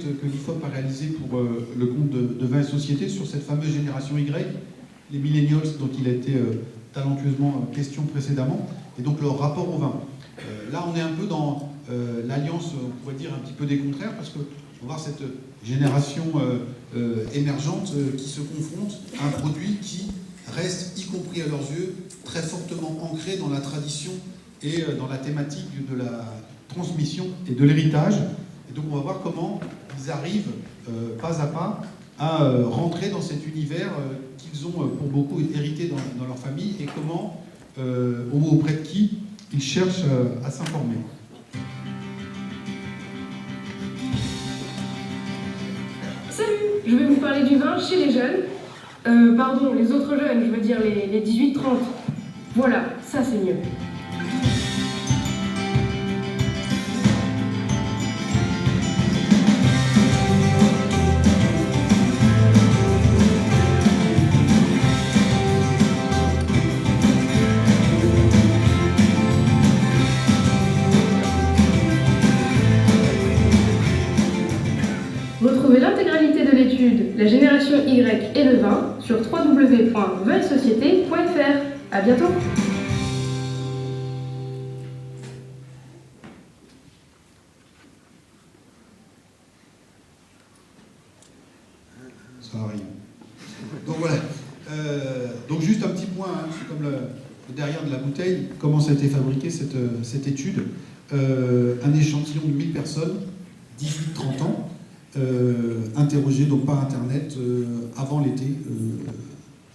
que l'IFOP a réalisée pour le compte de Vins et Sociétés sur cette fameuse génération Y, les millennials dont il a été talentueusement question précédemment, et donc leur rapport au vin. Là, on est un peu dans l'alliance, on pourrait dire, un petit peu des contraires, parce qu'on va voir cette génération émergente qui se confronte à un produit qui reste, y compris à leurs yeux, très fortement ancré dans la tradition et dans la thématique de la transmission et de l'héritage. Et donc on va voir comment ils arrivent, pas à pas, à rentrer dans cet univers qu'ils ont pour beaucoup hérité dans leur famille, et comment, auprès de qui, ils cherchent à s'informer. Salut, je vais vous parler du vin chez les jeunes. Pardon, les autres jeunes, je veux dire les 18-30. Voilà, ça c'est mieux. Retrouvez l'intégralité de l'étude La génération Y et le vin sur www.vinsetsociétés.fr. À bientôt. Ça arrive. Donc voilà. Donc juste un petit point, hein, c'est comme le derrière de la bouteille, comment ça a été fabriqué cette étude. Un échantillon de 1000 personnes, 18-30 ans, interrogées donc par Internet avant l'été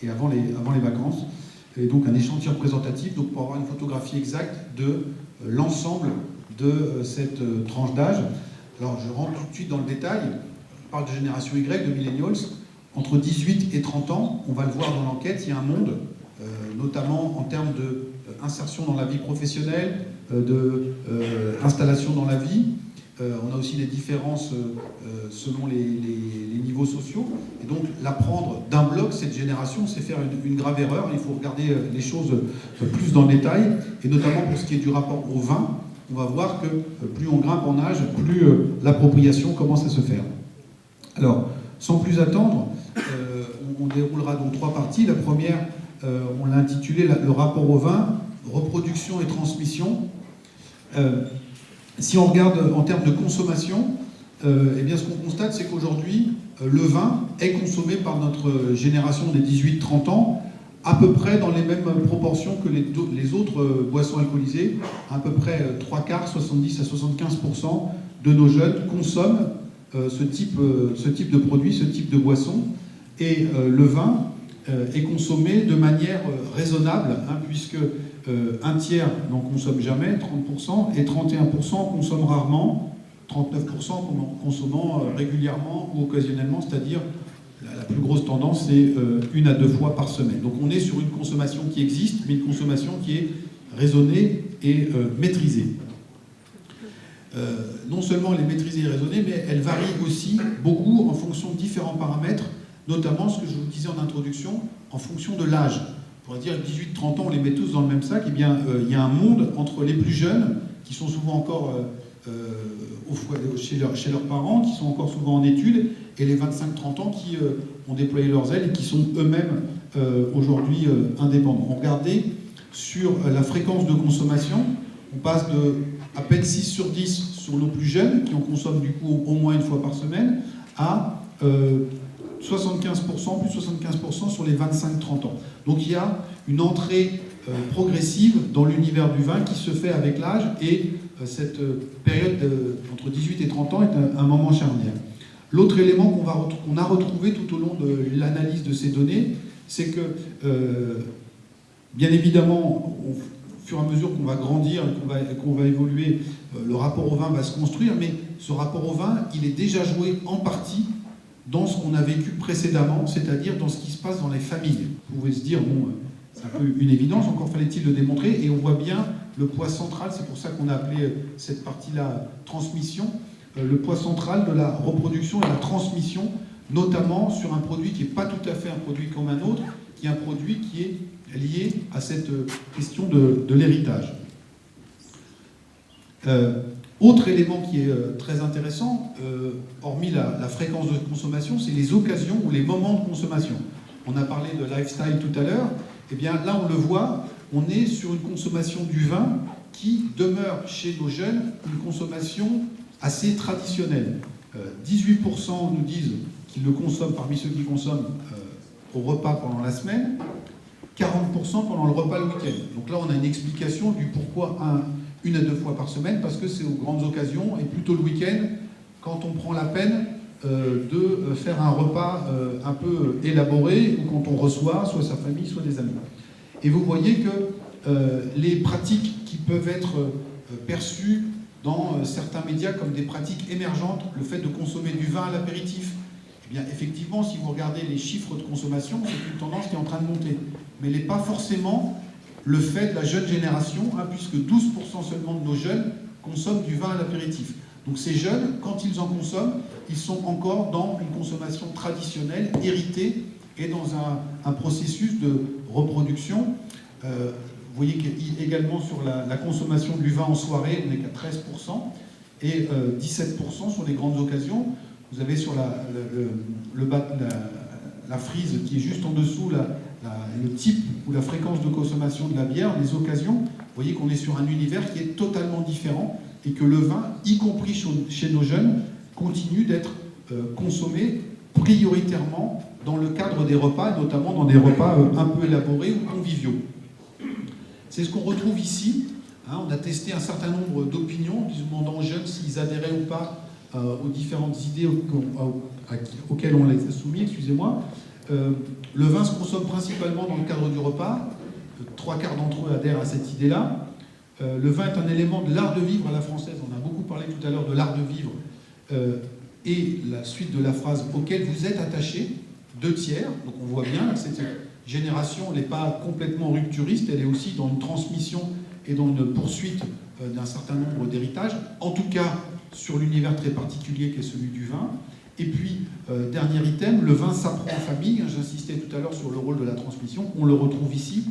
et avant les vacances. Et donc un échantillon représentatif donc pour avoir une photographie exacte de l'ensemble de cette tranche d'âge. Alors je rentre tout de suite dans le détail. On parle de génération Y, de millennials. Entre 18 et 30 ans, on va le voir dans l'enquête, il y a un monde, notamment en termes d'insertion dans la vie professionnelle, d'installation dans la vie. On a aussi des différences selon les niveaux sociaux. Et donc, l'apprendre d'un bloc, cette génération, c'est faire une grave erreur. Il faut regarder les choses plus dans le détail. Et notamment pour ce qui est du rapport au vin, on va voir que plus on grimpe en âge, plus l'appropriation commence à se faire. Alors, sans plus attendre, on déroulera donc 3 parties. La première, on l'a intitulée le rapport au vin, reproduction et transmission. Si on regarde en termes de consommation, eh bien ce qu'on constate, c'est qu'aujourd'hui, le vin est consommé par notre génération des 18-30 ans à peu près dans les mêmes proportions que les autres boissons alcoolisées. À peu près 3/4, 70 à 75% de nos jeunes consomment ce type de produit, ce type de boisson. Et le vin est consommé de manière raisonnable, hein, puisque un tiers n'en consomme jamais, 30%, et 31% consomment rarement, 39% consommant régulièrement ou occasionnellement, c'est-à-dire la plus grosse tendance, c'est 1 à 2 fois par semaine. Donc on est sur une consommation qui existe, mais une consommation qui est raisonnée et maîtrisée. Non seulement elle est maîtrisée et raisonnée, mais elle varie aussi beaucoup en fonction de différents paramètres, notamment ce que je vous disais en introduction, en fonction de l'âge. On pourrait dire 18-30 ans, on les met tous dans le même sac. Eh bien, il y a un monde entre les plus jeunes, qui sont souvent encore chez leurs parents, qui sont encore souvent en études, et les 25-30 ans qui ont déployé leurs ailes et qui sont eux-mêmes aujourd'hui indépendants. On regardait sur la fréquence de consommation, on passe de à peine 6 sur 10 sur nos plus jeunes, qui en consomment du coup au moins 1 fois par semaine, à 75%, plus 75% sur les 25-30 ans. Donc il y a une entrée progressive dans l'univers du vin qui se fait avec l'âge, et cette période entre 18 et 30 ans est un moment charnière. L'autre élément qu'on a retrouvé tout au long de l'analyse de ces données, c'est que, bien évidemment, au fur et à mesure qu'on va grandir et qu'on va évoluer, le rapport au vin va se construire, mais ce rapport au vin, il est déjà joué en partie dans ce qu'on a vécu précédemment, c'est-à-dire dans ce qui se passe dans les familles. Vous pouvez se dire, bon, c'est un peu une évidence, encore fallait-il le démontrer, et on voit bien le poids central, c'est pour ça qu'on a appelé cette partie-là transmission, le poids central de la reproduction et de la transmission, notamment sur un produit qui n'est pas tout à fait un produit comme un autre, qui est un produit qui est lié à cette question de l'héritage. Autre élément qui est très intéressant, hormis la fréquence de consommation, c'est les occasions ou les moments de consommation. On a parlé de lifestyle tout à l'heure. Eh bien là, on le voit, on est sur une consommation du vin qui demeure chez nos jeunes une consommation assez traditionnelle. 18% nous disent qu'ils le consomment parmi ceux qui consomment au repas pendant la semaine, 40% pendant le repas le week-end. Donc là, on a une explication du pourquoi une à deux fois par semaine, parce que c'est aux grandes occasions, et plutôt le week-end, quand on prend la peine de faire un repas un peu élaboré, ou quand on reçoit soit sa famille, soit des amis. Et vous voyez que les pratiques qui peuvent être perçues dans certains médias comme des pratiques émergentes, le fait de consommer du vin à l'apéritif, eh bien effectivement, si vous regardez les chiffres de consommation, c'est une tendance qui est en train de monter. Mais elle n'est pas forcément le fait de la jeune génération, puisque 12% seulement de nos jeunes consomment du vin à l'apéritif. Donc ces jeunes, quand ils en consomment, ils sont encore dans une consommation traditionnelle, héritée, et dans un processus de reproduction. Vous voyez qu'également sur la consommation du vin en soirée, on n'est qu'à 13%, et 17% sur les grandes occasions. Vous avez sur la frise qui est juste en dessous le type ou la fréquence de consommation de la bière, les occasions. Vous voyez qu'on est sur un univers qui est totalement différent et que le vin, y compris chez nos jeunes, continue d'être consommé prioritairement dans le cadre des repas, notamment dans des repas un peu élaborés ou conviviaux. C'est ce qu'on retrouve ici. On a testé un certain nombre d'opinions, demandant aux jeunes s'ils adhéraient ou pas aux différentes idées auxquelles on les a soumis, excusez-moi. Le vin se consomme principalement dans le cadre du repas. 3/4 d'entre eux adhèrent à cette idée-là. Le vin est un élément de l'art de vivre à la française. On a beaucoup parlé tout à l'heure de l'art de vivre. Et la suite de la phrase « auquel vous êtes attaché », 2/3. Donc on voit bien que cette génération n'est pas complètement rupturiste, elle est aussi dans une transmission et dans une poursuite d'un certain nombre d'héritages, en tout cas sur l'univers très particulier qui est celui du vin. Et puis, dernier item, le vin s'apprend en famille. J'insistais tout à l'heure sur le rôle de la transmission. On le retrouve ici.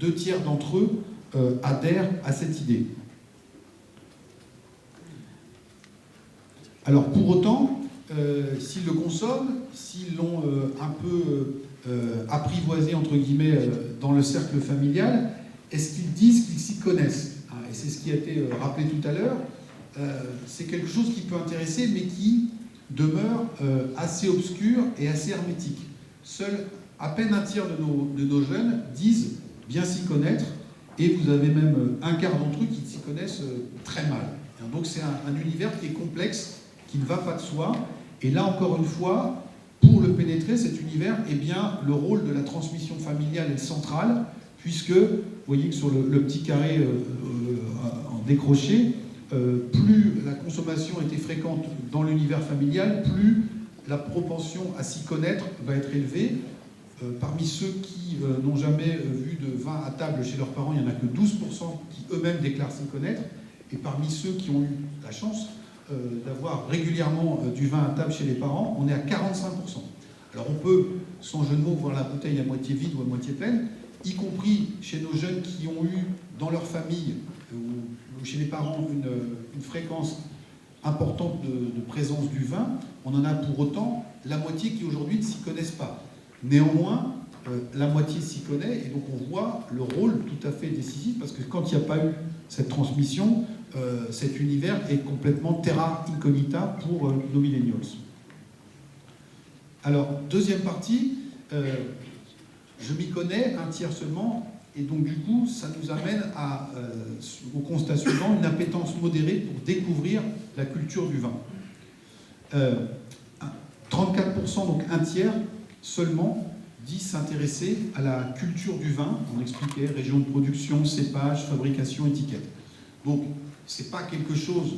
2/3 d'entre eux adhèrent à cette idée. Alors, pour autant, s'ils le consomment, s'ils l'ont un peu apprivoisé, entre guillemets, dans le cercle familial, est-ce qu'ils disent qu'ils s'y connaissent? Et c'est ce qui a été rappelé tout à l'heure. C'est quelque chose qui peut intéresser, mais qui demeure assez obscur et assez hermétique. Seul à peine 1/3 de nos jeunes disent bien s'y connaître, et vous avez même 1/4 d'entre eux qui s'y connaissent très mal. Donc c'est un univers qui est complexe, qui ne va pas de soi, et là encore une fois, pour le pénétrer, cet univers, eh bien, le rôle de la transmission familiale est central, puisque, vous voyez que sur le petit carré en décroché, plus la consommation était fréquente dans l'univers familial, plus la propension à s'y connaître va être élevée. Parmi ceux qui n'ont jamais vu de vin à table chez leurs parents, il n'y en a que 12% qui eux-mêmes déclarent s'y connaître. Et parmi ceux qui ont eu la chance d'avoir régulièrement du vin à table chez les parents, on est à 45%. Alors on peut, sans jeu de mots, voir la bouteille à moitié vide ou à moitié pleine, y compris chez nos jeunes qui ont eu dans leur famille ou chez les parents une fréquence importante de présence du vin. On en a pour autant la moitié qui aujourd'hui ne s'y connaissent pas. Néanmoins, la moitié s'y connaît, et donc on voit le rôle tout à fait décisif, parce que quand il n'y a pas eu cette transmission, cet univers est complètement terra incognita pour nos millennials. Alors, deuxième partie, je m'y connais, 1/3 seulement, et donc du coup, ça nous amène au constat suivant, une appétence modérée pour découvrir la culture du vin. 34%, donc 1/3 seulement, disent s'intéresser à la culture du vin. On expliquait région de production, cépage, fabrication, étiquette. Donc, c'est pas quelque chose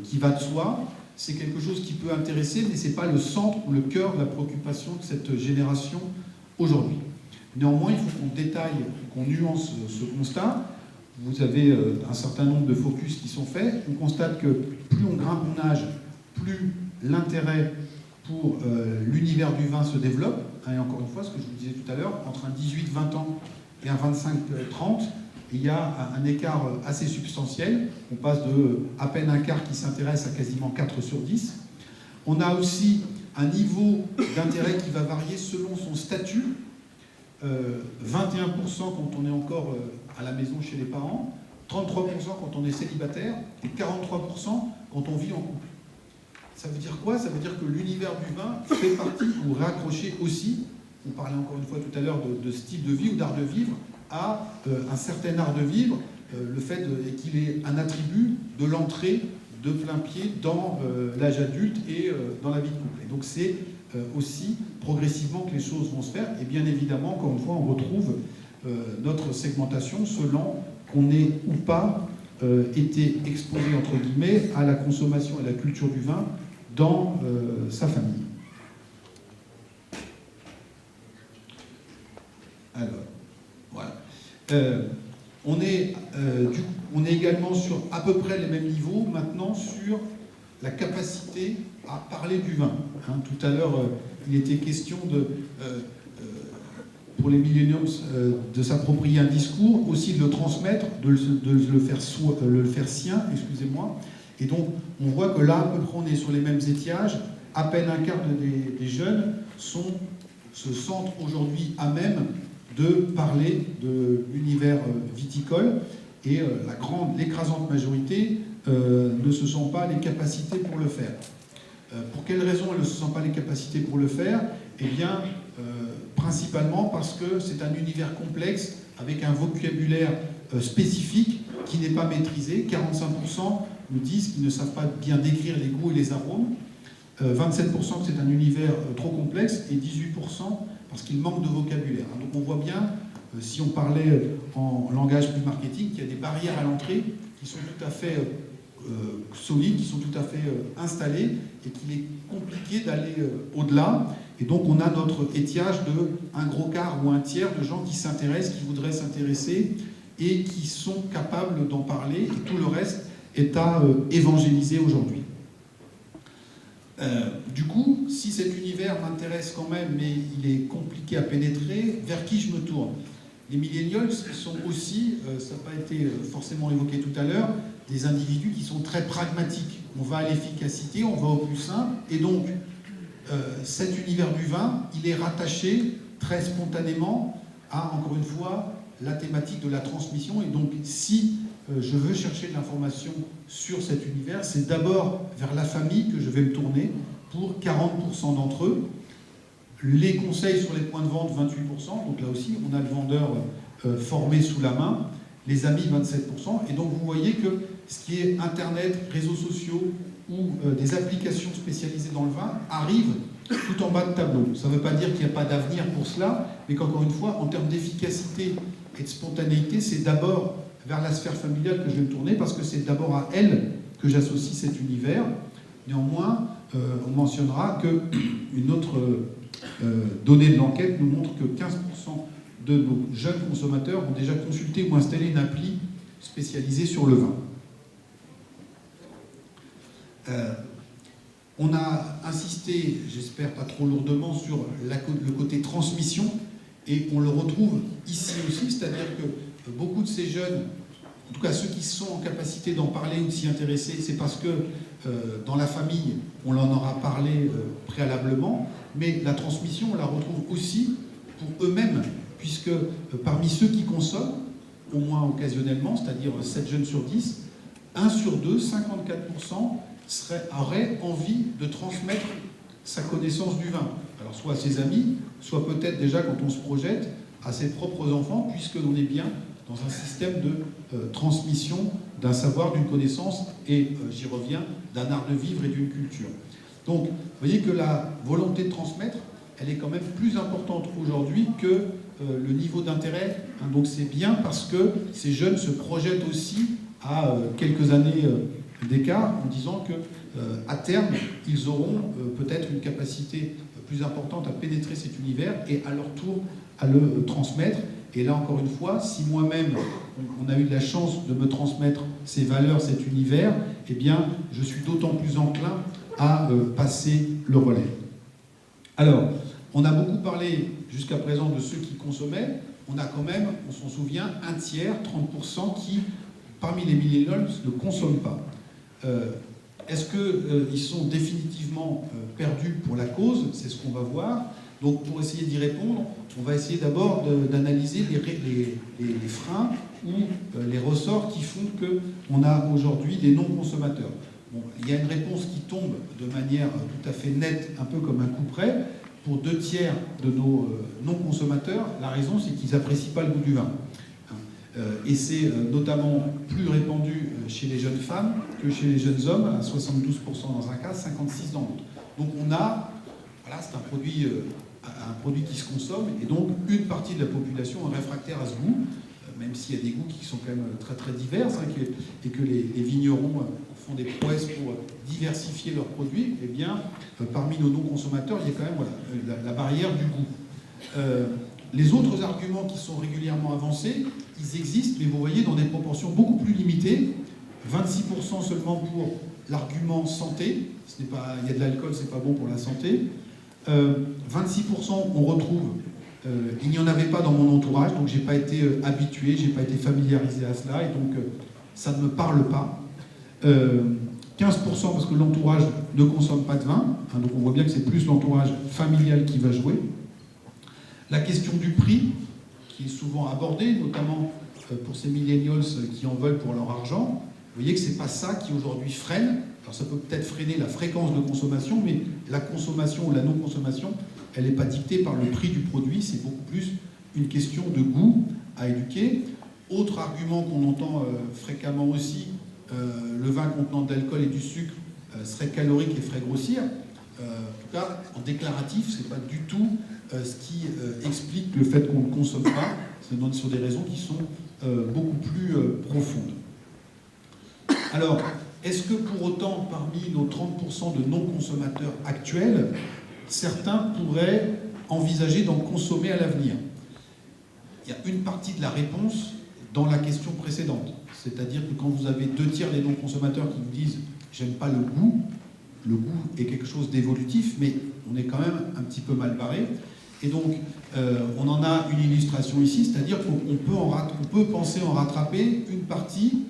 qui va de soi, c'est quelque chose qui peut intéresser, mais c'est pas le centre ou le cœur de la préoccupation de cette génération aujourd'hui. Néanmoins, il faut qu'on détaille, qu'on nuance ce constat. Vous avez un certain nombre de focus qui sont faits. On constate que plus on grimpe en âge, plus l'intérêt pour l'univers du vin se développe. Et encore une fois, ce que je vous disais tout à l'heure, entre un 18-20 ans et un 25-30, il y a un écart assez substantiel. On passe de à peine un quart qui s'intéresse à quasiment 4 sur 10. On a aussi un niveau d'intérêt qui va varier selon son statut. 21% quand on est encore à la maison chez les parents, 33% quand on est célibataire et 43% quand on vit en couple. Ça veut dire quoi? Ça veut dire que l'univers du vin fait partie ou raccroché aussi, on parlait encore une fois tout à l'heure de style de vie ou d'art de vivre, à un certain art de vivre, le fait qu'il est un attribut de l'entrée de plein pied dans l'âge adulte et dans la vie de couple. Et donc c'est aussi progressivement que les choses vont se faire. Et bien évidemment, encore une fois, on retrouve notre segmentation selon qu'on ait ou pas été exposé, entre guillemets, à la consommation et la culture du vin dans sa famille. Alors, voilà. On est également sur à peu près les mêmes niveaux maintenant sur la capacité à parler du vin. Hein, tout à l'heure, il était question pour les millennials de s'approprier un discours, aussi de le transmettre, de le faire sien, excusez-moi. Et donc, on voit que là, à peu près, on est sur les mêmes étiages. À peine un quart des jeunes se sentent aujourd'hui à même de parler de l'univers viticole. Et l'écrasante majorité ne se sent pas les capacités pour le faire. Pour quelles raisons elle ne se sent pas les capacités pour le faire? Eh bien, principalement parce que c'est un univers complexe avec un vocabulaire spécifique qui n'est pas maîtrisé. 45% nous disent qu'ils ne savent pas bien décrire les goûts et les arômes. 27% que c'est un univers trop complexe et 18% parce qu'il manque de vocabulaire. Donc on voit bien, si on parlait en langage plus marketing, qu'il y a des barrières à l'entrée qui sont tout à fait solides, qui sont tout à fait installées et qu'il est compliqué d'aller au-delà. Et donc on a notre étiage de un gros quart ou un tiers de gens qui s'intéressent, qui voudraient s'intéresser et qui sont capables d'en parler. Et tout le reste est à évangéliser aujourd'hui. Du coup, si cet univers m'intéresse quand même, mais il est compliqué à pénétrer, vers qui je me tourne? Les millennials sont aussi, ça n'a pas été forcément évoqué tout à l'heure, des individus qui sont très pragmatiques. On va à l'efficacité, on va au plus simple, et donc cet univers du vin, il est rattaché très spontanément à, encore une fois, la thématique de la transmission. Et donc, si je veux chercher de l'information sur cet univers, c'est d'abord vers la famille que je vais me tourner pour 40% d'entre eux. Les conseils sur les points de vente, 28%. Donc là aussi, on a le vendeur formé sous la main. Les amis, 27%. Et donc, vous voyez que ce qui est Internet, réseaux sociaux ou des applications spécialisées dans le vin arrivent tout en bas de tableau. Ça ne veut pas dire qu'il n'y a pas d'avenir pour cela, mais qu'encore une fois, en termes d'efficacité et de spontanéité, c'est d'abord vers la sphère familiale que je vais me tourner, parce que c'est d'abord à elle que j'associe cet univers. Néanmoins, on mentionnera qu'une autre donnée de l'enquête nous montre que 15% de nos jeunes consommateurs ont déjà consulté ou installé une appli spécialisée sur le vin. On a insisté, j'espère pas trop lourdement, sur le côté transmission, et on le retrouve ici aussi, c'est-à-dire que beaucoup de ces jeunes, en tout cas ceux qui sont en capacité d'en parler ou de s'y intéresser, c'est parce que dans la famille, on en aura parlé préalablement, mais la transmission, on la retrouve aussi pour eux-mêmes, puisque parmi ceux qui consomment, au moins occasionnellement, c'est-à-dire 7 jeunes sur 10, 1 sur 2, 54%, aurait envie de transmettre sa connaissance du vin. Alors soit à ses amis, soit peut-être déjà quand on se projette à ses propres enfants, puisque l'on est bien dans un système de transmission d'un savoir, d'une connaissance, et j'y reviens, d'un art de vivre et d'une culture. Donc, vous voyez que la volonté de transmettre, elle est quand même plus importante aujourd'hui que le niveau d'intérêt. Hein, donc c'est bien parce que ces jeunes se projettent aussi à quelques années d'écart en disant que à terme, ils auront peut-être une capacité plus importante à pénétrer cet univers et à leur tour à le transmettre. Et là, encore une fois, si moi-même, on a eu de la chance de me transmettre ces valeurs, cet univers, eh bien, je suis d'autant plus enclin à passer le relais. Alors, on a beaucoup parlé jusqu'à présent de ceux qui consommaient. on a quand même, on s'en souvient, un tiers, 30%, qui, parmi les millennials, ne consomment pas. Est-ce qu'ils sont définitivement perdus pour la cause? C'est ce qu'on va voir. Donc pour essayer d'y répondre, on va essayer d'abord d'analyser les freins ou les ressorts qui font qu'on a aujourd'hui des non-consommateurs. Bon, il y a une réponse qui tombe de manière tout à fait nette, un peu comme un coup près. Pour 2 tiers de nos non-consommateurs, la raison c'est qu'ils n'apprécient pas le goût du vin. Et c'est notamment plus répandu chez les jeunes femmes que chez les jeunes hommes, à 72% dans un cas, 56% dans l'autre. Donc on a, voilà, c'est un produit qui se consomme, et donc une partie de la population est réfractaire à ce goût, même s'il y a des goûts qui sont quand même très très divers, et que les vignerons font des prouesses pour diversifier leurs produits. Eh bien, parmi nos non-consommateurs, il y a quand même la barrière du goût. Les autres arguments qui sont régulièrement avancés, ils existent, mais vous voyez, dans des proportions beaucoup plus limitées. 26% seulement pour l'argument santé. Il y a de l'alcool, c'est pas bon pour la santé. 26% on retrouve, il n'y en avait pas dans mon entourage, donc j'ai pas été habitué, j'ai pas été familiarisé à cela, et donc ça ne me parle pas. 15% parce que l'entourage ne consomme pas de vin, hein, donc on voit bien que c'est plus l'entourage familial qui va jouer. La question du prix, qui est souvent abordée, notamment pour ces millennials qui en veulent pour leur argent. Vous voyez que c'est pas ça qui aujourd'hui freine. Alors ça peut peut-être freiner la fréquence de consommation, mais la consommation ou la non-consommation, elle n'est pas dictée par le prix du produit, c'est beaucoup plus une question de goût à éduquer. Autre argument qu'on entend fréquemment aussi, le vin contenant de l'alcool et du sucre serait calorique et ferait grossir. En tout cas, en déclaratif, ce n'est pas du tout ce qui explique le fait qu'on ne consomme pas. C'est sur des raisons qui sont beaucoup plus profondes. Alors, est-ce que pour autant, parmi nos 30% de non-consommateurs actuels, certains pourraient envisager d'en consommer à l'avenir? Il y a une partie de la réponse dans la question précédente. C'est-à-dire que quand vous avez 2 tiers des non-consommateurs qui vous disent « j'aime pas le goût est quelque chose d'évolutif, mais on est quand même un petit peu mal barré ». Et donc, on en a une illustration ici, c'est-à-dire qu'on peut penser en rattraper une partie,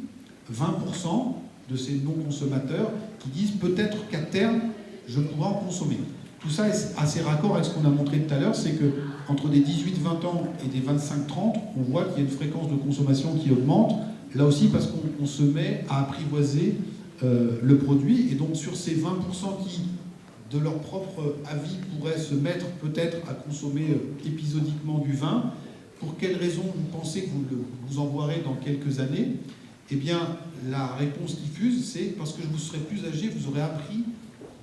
20% de ces non-consommateurs qui disent peut-être qu'à terme, je pourrai en consommer. Tout ça est assez raccord avec ce qu'on a montré tout à l'heure, c'est qu'entre des 18-20 ans et des 25-30, on voit qu'il y a une fréquence de consommation qui augmente, là aussi parce qu'on se met à apprivoiser le produit, et donc sur ces 20% qui, de leur propre avis, pourraient se mettre peut-être à consommer épisodiquement du vin, pour quelles raisons vous pensez que vous en boirez dans quelques années? Eh bien, la réponse qui fuse, c'est parce que vous serez plus âgé, vous aurez appris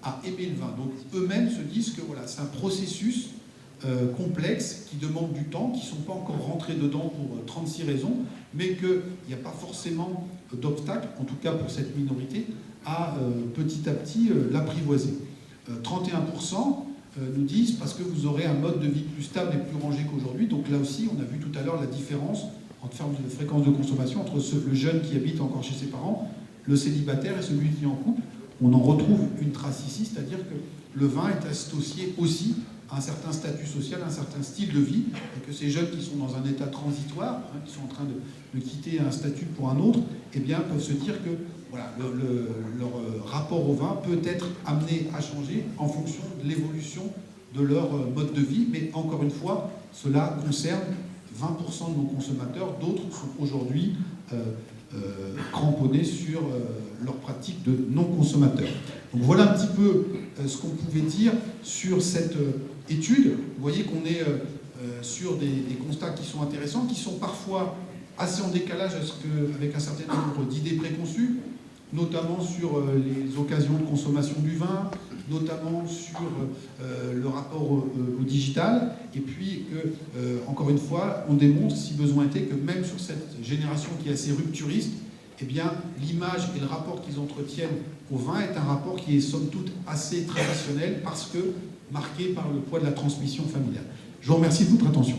à aimer le vin. Donc eux-mêmes se disent que voilà, c'est un processus complexe qui demande du temps, qui ne sont pas encore rentrés dedans pour 36 raisons, mais qu'il n'y a pas forcément d'obstacle, en tout cas pour cette minorité, à petit à petit l'apprivoiser. 31% nous disent parce que vous aurez un mode de vie plus stable et plus rangé qu'aujourd'hui. Donc là aussi, on a vu tout à l'heure la différence en termes de fréquence de consommation entre le jeune qui habite encore chez ses parents, le célibataire et celui qui est en couple. On en retrouve une trace ici, c'est-à-dire que le vin est associé aussi à un certain statut social, un certain style de vie, et que ces jeunes qui sont dans un état transitoire, hein, qui sont en train de quitter un statut pour un autre, eh bien, peuvent se dire que voilà, leur rapport au vin peut être amené à changer en fonction de l'évolution de leur mode de vie. Mais encore une fois, cela concerne 20% de nos consommateurs. D'autres sont aujourd'hui cramponnés sur leur pratique de non-consommateurs. Donc voilà un petit peu ce qu'on pouvait dire sur cette étude. Vous voyez qu'on est sur des constats qui sont intéressants, qui sont parfois assez en décalage avec un certain nombre d'idées préconçues, notamment sur les occasions de consommation du vin, notamment sur le rapport au digital, et puis que, encore une fois, on démontre, si besoin était, que même sur cette génération qui est assez rupturiste, eh bien, l'image et le rapport qu'ils entretiennent au vin est un rapport qui est somme toute assez traditionnel, parce que marqué par le poids de la transmission familiale. Je vous remercie de votre attention.